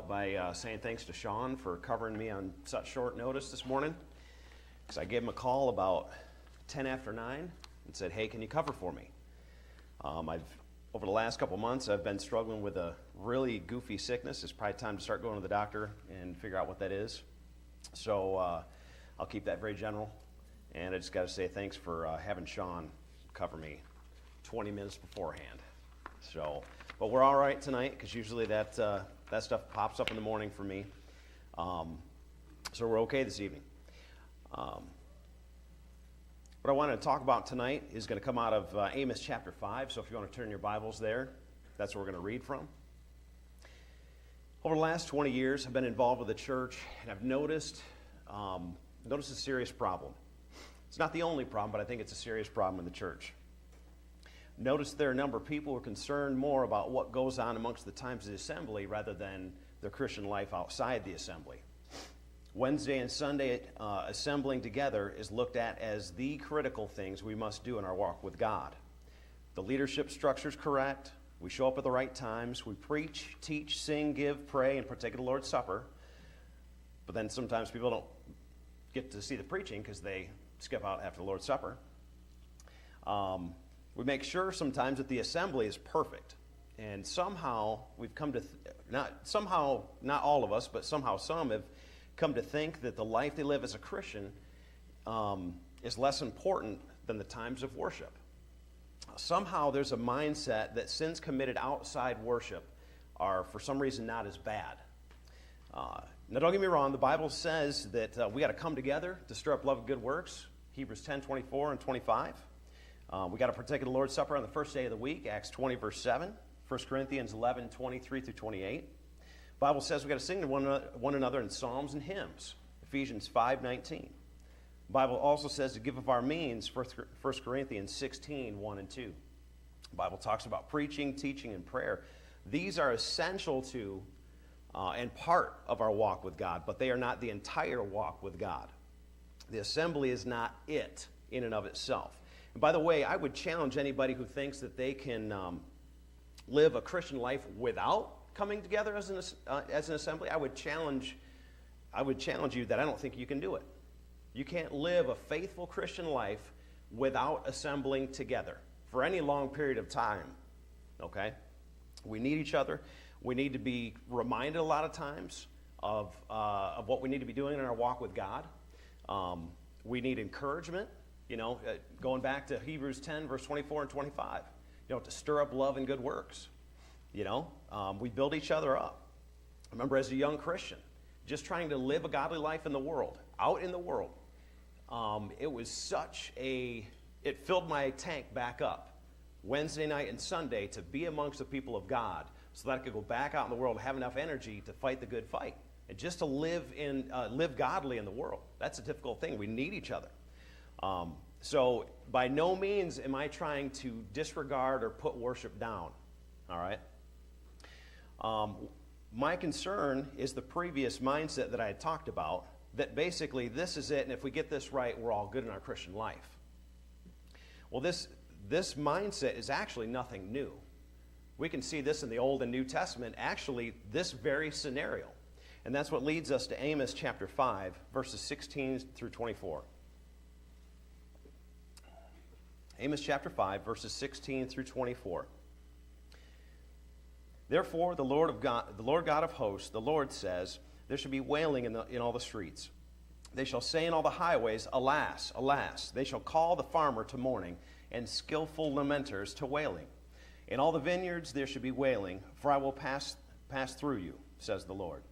by saying thanks to Sean for covering me on such short notice this morning, because I gave him a call about 10 after 9 and said, hey, can you cover for me? Over the last couple months, I've been struggling with a really goofy sickness. It's probably time to start going to the doctor and figure out what that is. So I'll keep that very general. And I just got to say thanks for having Sean cover me 20 minutes beforehand. But we're all right tonight, because usually that stuff pops up in the morning for me. So we're okay this evening. What I want to talk about tonight is going to come out of Amos chapter 5. So if you want to turn your Bibles there, that's where we're going to read from. Over the last 20 years, I've been involved with the church, and I've noticed a serious problem. It's not the only problem, but I think it's a serious problem in the church. Notice there are a number of people who are concerned more about what goes on amongst the times of the assembly rather than their Christian life outside the assembly. Wednesday and Sunday assembling together is looked at as the critical things we must do in our walk with God. The leadership structure is correct. We show up at the right times. We preach, teach, sing, give, pray, and partake of the Lord's Supper. But then sometimes people don't get to see the preaching because they skip out after the Lord's Supper. We make sure sometimes that the assembly is perfect. And somehow we've come to, not all of us, but somehow some have come to think that the life they live as a Christian is less important than the times of worship. Somehow there's a mindset that sins committed outside worship are for some reason not as bad. Now don't get me wrong, the Bible says that we got to come together to stir up love and good works, Hebrews 10, 24 and 25. We got to partake of the Lord's Supper on the first day of the week, Acts 20, verse 7, 1 Corinthians 11, 23 through 28. The Bible says we got to sing to one another in psalms and hymns, Ephesians 5, 19. The Bible also says to give of our means, 1 Corinthians 16, 1 and 2. The Bible talks about preaching, teaching, and prayer. These are essential to and part of our walk with God, but they are not the entire walk with God. The assembly is not it in and of itself. And by the way, I would challenge anybody who thinks that they can live a Christian life without coming together as an assembly. I would challenge you that I don't think you can do it. You can't live a faithful Christian life without assembling together for any long period of time. Okay? We need each other. We need to be reminded a lot of times of what we need to be doing in our walk with God. We need encouragement. Going back to Hebrews 10, verse 24 and 25, to stir up love and good works. We build each other up. I remember as a young Christian, just trying to live a godly life in the world, out in the world. It filled my tank back up Wednesday night and Sunday to be amongst the people of God so that I could go back out in the world and have enough energy to fight the good fight and just to live godly in the world. That's a difficult thing. We need each other. So by no means am I trying to disregard or put worship down, all right? My concern is the previous mindset that I had talked about, that basically this is it, and if we get this right, we're all good in our Christian life. Well, this mindset is actually nothing new. We can see this in the Old and New Testament, actually this very scenario. And that's what leads us to Amos chapter 5, verses 16 through 24. Amos chapter 5, verses 16 through 24. Therefore, the Lord God of hosts, the Lord says, there shall be wailing in all the streets. They shall say in all the highways, alas, alas. They shall call the farmer to mourning, and skillful lamenters to wailing. In all the vineyards there shall be wailing, for I will pass through you, says the Lord.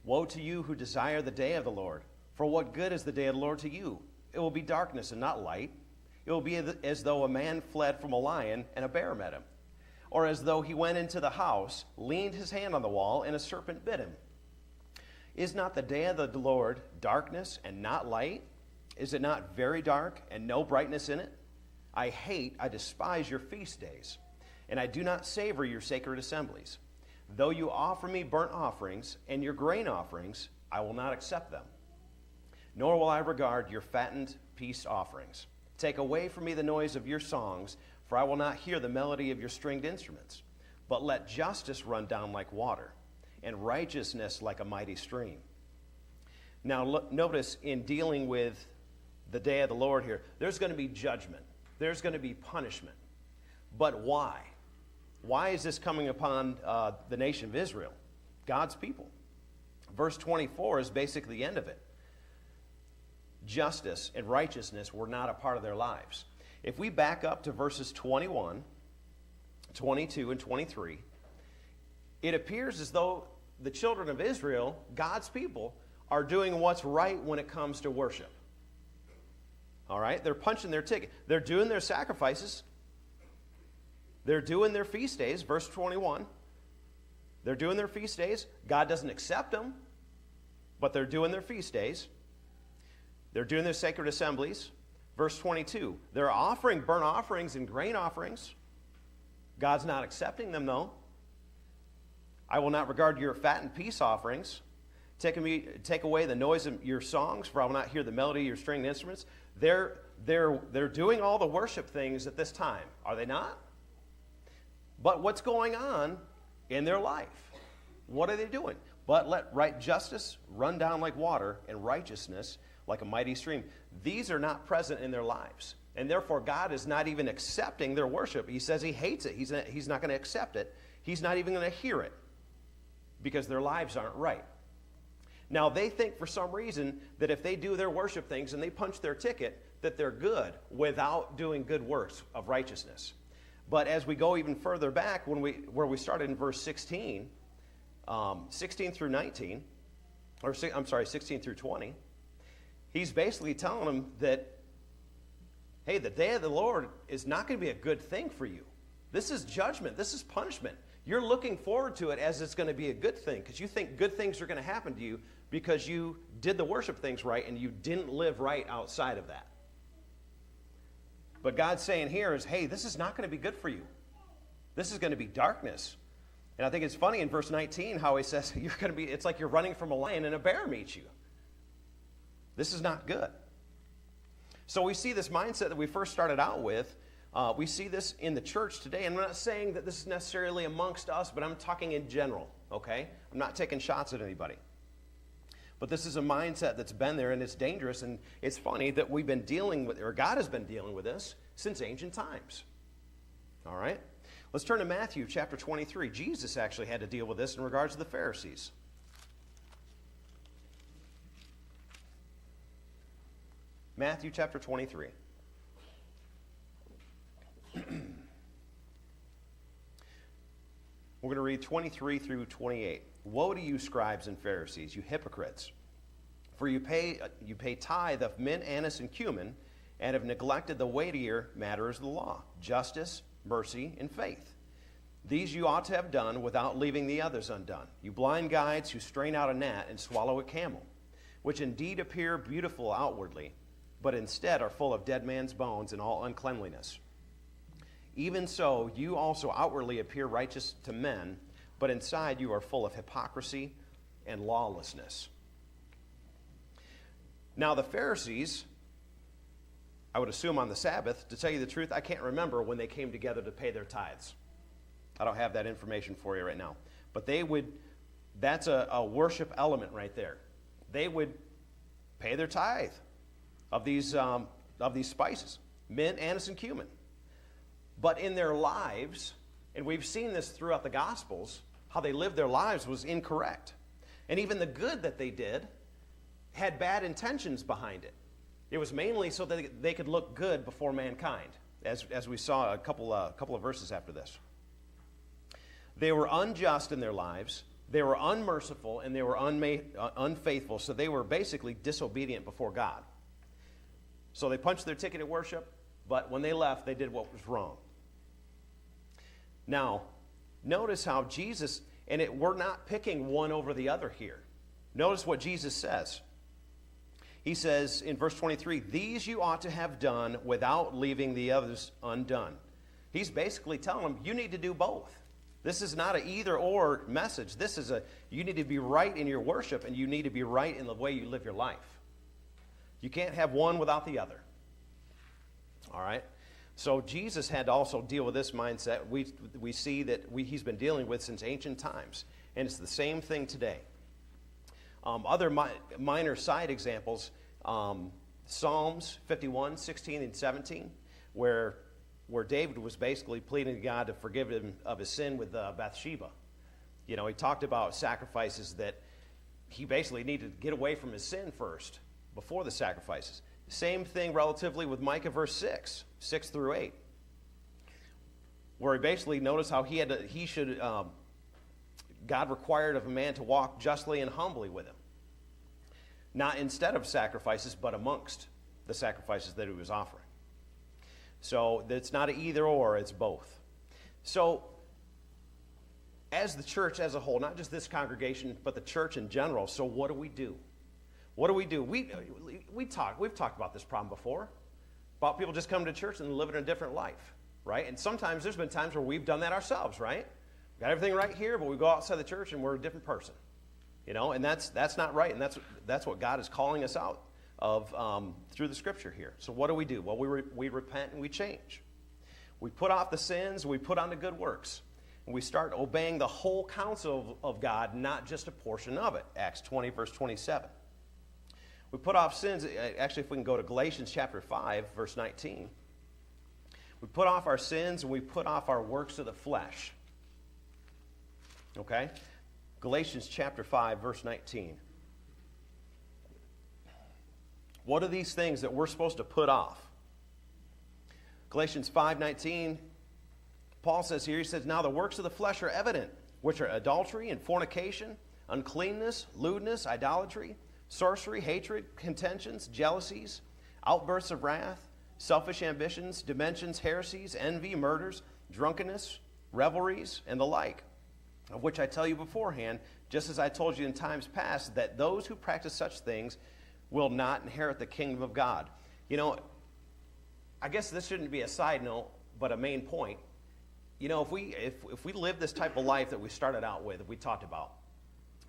Woe to you who desire the day of the Lord, for what good is the day of the Lord to you? It will be darkness and not light. It will be as though a man fled from a lion and a bear met him, or as though he went into the house, leaned his hand on the wall, and a serpent bit him. Is not the day of the Lord darkness and not light? Is it not very dark and no brightness in it? I despise your feast days, and I do not savor your sacred assemblies. Though you offer me burnt offerings and your grain offerings, I will not accept them. Nor will I regard your fattened peace offerings. Take away from me the noise of your songs, for I will not hear the melody of your stringed instruments. But let justice run down like water, and righteousness like a mighty stream. Now, notice in dealing with the day of the Lord here, there's going to be judgment. There's going to be punishment. But why? Why is this coming upon the nation of Israel, God's people? Verse 24 is basically the end of it. Justice and righteousness were not a part of their lives. If we back up to verses 21, 22, and 23, it appears as though the children of Israel, God's people, are doing what's right when it comes to worship. All right? They're punching their ticket. They're doing their sacrifices. They're doing their feast days, verse 21. They're doing their feast days. God doesn't accept them, but they're doing their feast days. They're doing their sacred assemblies. Verse 22, they're offering burnt offerings and grain offerings. God's not accepting them, though. I will not regard your fat and peace offerings. Take away the noise of your songs, for I will not hear the melody of your stringed instruments. They're doing all the worship things at this time, are they not? But what's going on in their life? What are they doing? But let right justice run down like water, and righteousness like a mighty stream. These are not present in their lives. And therefore, God is not even accepting their worship. He says he hates it. He's not going to accept it. He's not even going to hear it because their lives aren't right. Now, they think for some reason that if they do their worship things and they punch their ticket, that they're good without doing good works of righteousness. But as we go even further back, where we started in verse 16, 16 through 19, 16 through 20, he's basically telling them that, hey, the day of the Lord is not going to be a good thing for you. This is judgment. This is punishment. You're looking forward to it as it's going to be a good thing because you think good things are going to happen to you because you did the worship things right and you didn't live right outside of that. But God's saying here is, hey, this is not going to be good for you. This is going to be darkness. And I think it's funny in verse 19 how he says, it's like you're running from a lion and a bear meets you. This is not good. So we see this mindset that we first started out with. We see this in the church today. And I'm not saying that this is necessarily amongst us, but I'm talking in general, okay? I'm not taking shots at anybody. But this is a mindset that's been there, and it's dangerous. And it's funny that we've been dealing with, or God has been dealing with this since ancient times. All right? Let's turn to Matthew chapter 23. Jesus actually had to deal with this in regards to the Pharisees. Matthew chapter 23. We're going to read 23 through 28. Woe to you, scribes and Pharisees, you hypocrites! For you pay tithe of mint, anise, and cumin, and have neglected the weightier matters of the law, justice, mercy, and faith. These you ought to have done without leaving the others undone. You blind guides who strain out a gnat and swallow a camel, which indeed appear beautiful outwardly, but instead are full of dead man's bones and all uncleanliness. Even so, you also outwardly appear righteous to men, but inside you are full of hypocrisy and lawlessness. Now the Pharisees, I would assume on the Sabbath, to tell you the truth, I can't remember when they came together to pay their tithes. I don't have that information for you right now. But that's a worship element right there. They would pay their tithe of these spices, mint, anise, and cumin. But in their lives, and we've seen this throughout the Gospels, how they lived their lives was incorrect. And even the good that they did had bad intentions behind it. It was mainly so that they could look good before mankind, as we saw a couple of verses after this. They were unjust in their lives, they were unmerciful, and they were unfaithful, so they were basically disobedient before God. So they punched their ticket at worship, but when they left, they did what was wrong. Now, notice how Jesus, we're not picking one over the other here. Notice what Jesus says. He says in verse 23, these you ought to have done without leaving the others undone. He's basically telling them, you need to do both. This is not an either-or message. This is you need to be right in your worship, and you need to be right in the way you live your life. You can't have one without the other. All right? So Jesus had to also deal with this mindset we see that he's been dealing with since ancient times. And it's the same thing today. Other minor side examples, Psalms 51, 16, and 17, where David was basically pleading to God to forgive him of his sin with Bathsheba. He talked about sacrifices that he basically needed to get away from his sin first, before the sacrifices. Same thing relatively with Micah verse 6 through 8, where he basically noticed how God required of a man to walk justly and humbly with him. Not instead of sacrifices, but amongst the sacrifices that he was offering. So it's not an either or, it's both. So as the church as a whole, not just this congregation, but the church in general, so what do we do? What do we do? We've talked about this problem before, about people just coming to church and living a different life, right? And sometimes there's been times where we've done that ourselves, right? We've got everything right here, but we go outside the church and we're a different person, and that's not right, and that's what God is calling us out of through the Scripture here. So what do? Well, we repent and we change. We put off the sins, we put on the good works, and we start obeying the whole counsel of God, not just a portion of it. Acts 20, verse 27. We put off sins. Actually, if we can go to Galatians chapter 5, verse 19. We put off our sins and we put off our works of the flesh. Okay? Galatians chapter 5, verse 19. What are these things that we're supposed to put off? Galatians 5:19, Paul says here, he says, now the works of the flesh are evident, which are adultery and fornication, uncleanness, lewdness, idolatry, sorcery, hatred, contentions, jealousies, outbursts of wrath, selfish ambitions, dimensions, heresies, envy, murders, drunkenness, revelries, and the like, of which I tell you beforehand, just as I told you in times past, that those who practice such things will not inherit the kingdom of God. I guess this shouldn't be a side note, but a main point. If we live this type of life that we started out with, that we talked about,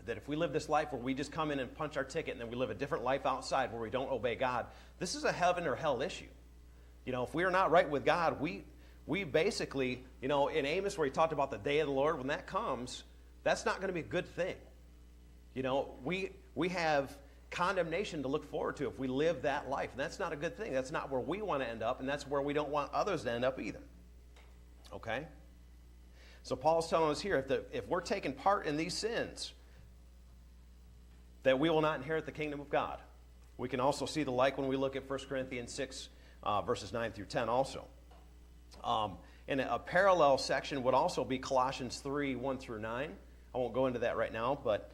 that if we live this life where we just come in and punch our ticket and then we live a different life outside where we don't obey God, this is a heaven or hell issue. If we are not right with God, we basically, in Amos where he talked about the day of the Lord, when that comes, that's not going to be a good thing. We have condemnation to look forward to if we live that life, and that's not a good thing. That's not where we want to end up, and that's where we don't want others to end up either. Okay? So Paul's telling us here, if we're taking part in these sins, that we will not inherit the kingdom of God. We can also see the like when we look at 1 Corinthians 6, verses 9 through 10 also. And a parallel section would also be Colossians 3, 1 through 9. I won't go into that right now, but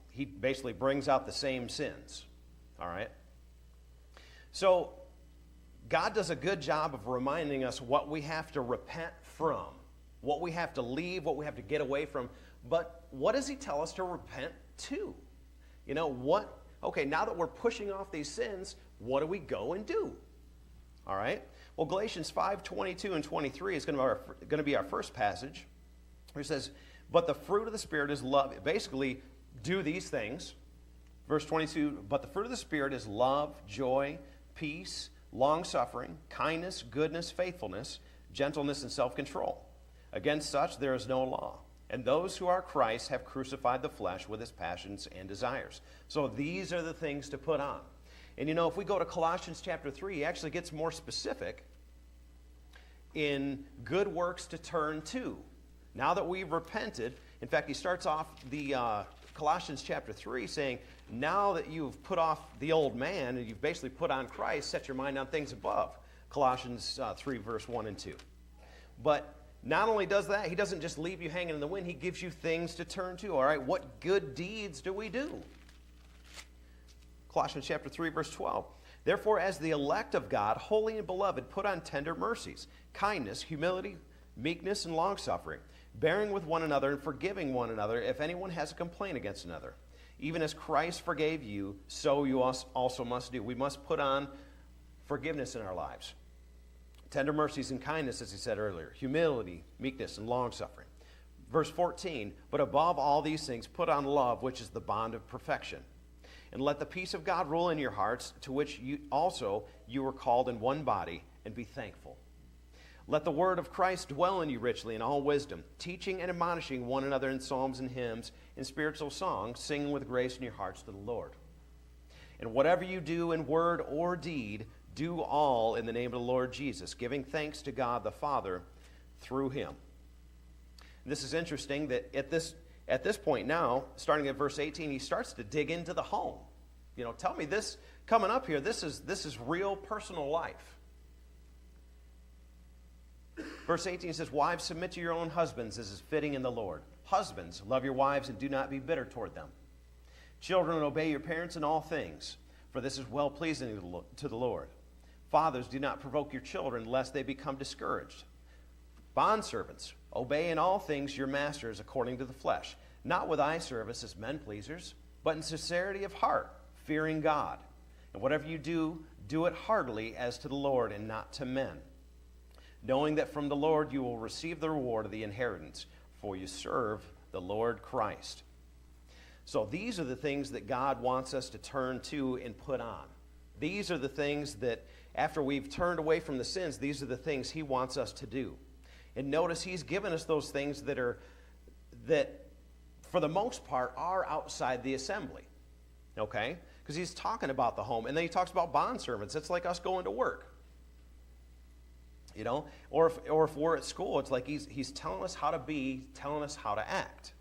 he basically brings out the same sins. All right? So God does a good job of reminding us what we have to repent from, what we have to leave, what we have to get away from. But what does he tell us to repent to? Okay, now that we're pushing off these sins, what do we go and do? All right? Well, Galatians 5:22 and 23 is going to be our first passage, where it says, but the fruit of the Spirit is love. Basically, do these things. Verse 22, but the fruit of the Spirit is love, joy, peace, long-suffering, kindness, goodness, faithfulness, gentleness, and self-control. Against such there is no law. And those who are Christ have crucified the flesh with its passions and desires. So these are the things to put on. And if we go to Colossians chapter 3, he actually gets more specific in good works to turn to. Now that we've repented, in fact, he starts off the Colossians chapter 3 saying, now that you've put off the old man and you've basically put on Christ, set your mind on things above. Colossians 3, verse 1 and 2. But not only does that, he doesn't just leave you hanging in the wind. He gives you things to turn to. All right, what good deeds do we do? Colossians chapter 3, verse 12. Therefore, as the elect of God, holy and beloved, put on tender mercies, kindness, humility, meekness, and longsuffering, bearing with one another and forgiving one another if anyone has a complaint against another. Even as Christ forgave you, so you also must do. We must put on forgiveness in our lives. Tender mercies and kindness, as he said earlier. Humility, meekness, and long-suffering. Verse 14, but above all these things, put on love, which is the bond of perfection. And let the peace of God rule in your hearts, to which you were called in one body, and be thankful. Let the word of Christ dwell in you richly in all wisdom, teaching and admonishing one another in psalms and hymns and spiritual songs, singing with grace in your hearts to the Lord. And whatever you do in word or deed, do all in the name of the Lord Jesus, giving thanks to God the Father through him. And this is interesting that at this point now, starting at verse 18, he starts to dig into the home. Tell me this, coming up here, this is real personal life. Verse 18 says, wives, submit to your own husbands as is fitting in the Lord. Husbands, love your wives and do not be bitter toward them. Children, obey your parents in all things, for this is well-pleasing to the Lord. Fathers, do not provoke your children, lest they become discouraged. Bondservants, obey in all things your masters according to the flesh, not with eye service as men pleasers, but in sincerity of heart, fearing God. And whatever you do, do it heartily as to the Lord and not to men, knowing that from the Lord you will receive the reward of the inheritance, for you serve the Lord Christ. So these are the things that God wants us to turn to and put on. These are the things that, after we've turned away from the sins, these are the things he wants us to do. And notice he's given us those things that for the most part, are outside the assembly. Okay? Because he's talking about the home. And then he talks about bondservants. It's like us going to work. Or if we're at school, it's like he's telling us how to be, telling us how to act,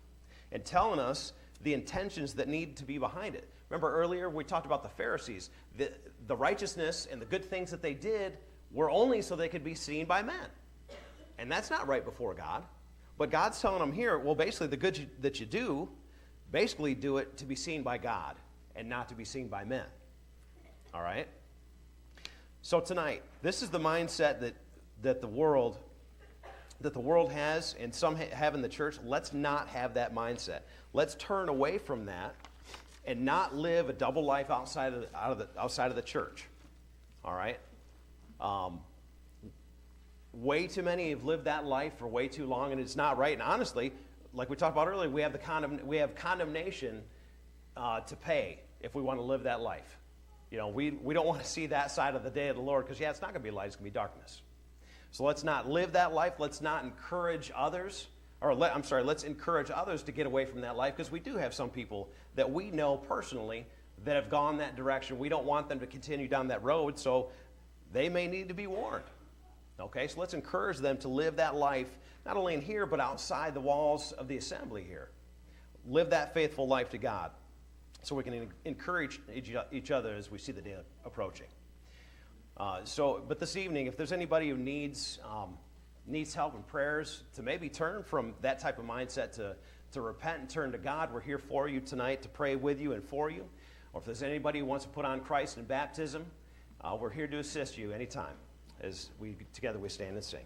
and telling us the intentions that need to be behind it. Remember earlier we talked about the Pharisees. The righteousness and the good things that they did were only so they could be seen by men. And that's not right before God. But God's telling them here, well, basically the good that you do, basically do it to be seen by God and not to be seen by men. All right? So tonight, this is the mindset that the world has, and some have in the church. Let's not have that mindset. Let's turn away from that and not live a double life outside of the church. All right? Way too many have lived that life for way too long, and it's not right. And honestly, like we talked about earlier, we have condemnation to pay if we want to live that life. We don't want to see that side of the day of the Lord, because it's not going to be light; it's going to be darkness. So let's not live that life. Let's not encourage others, let's encourage others to get away from that life, because we do have some people that we know personally that have gone that direction. We don't want them to continue down that road, so they may need to be warned. Okay, so let's encourage them to live that life, not only in here, but outside the walls of the assembly here. Live that faithful life to God, so we can encourage each other as we see the day approaching. But this evening, if there's anybody who needs help and prayers to maybe turn from that type of mindset to repent and turn to God, we're here for you tonight to pray with you and for you. Or if there's anybody who wants to put on Christ in baptism, we're here to assist you anytime as together we stand and sing.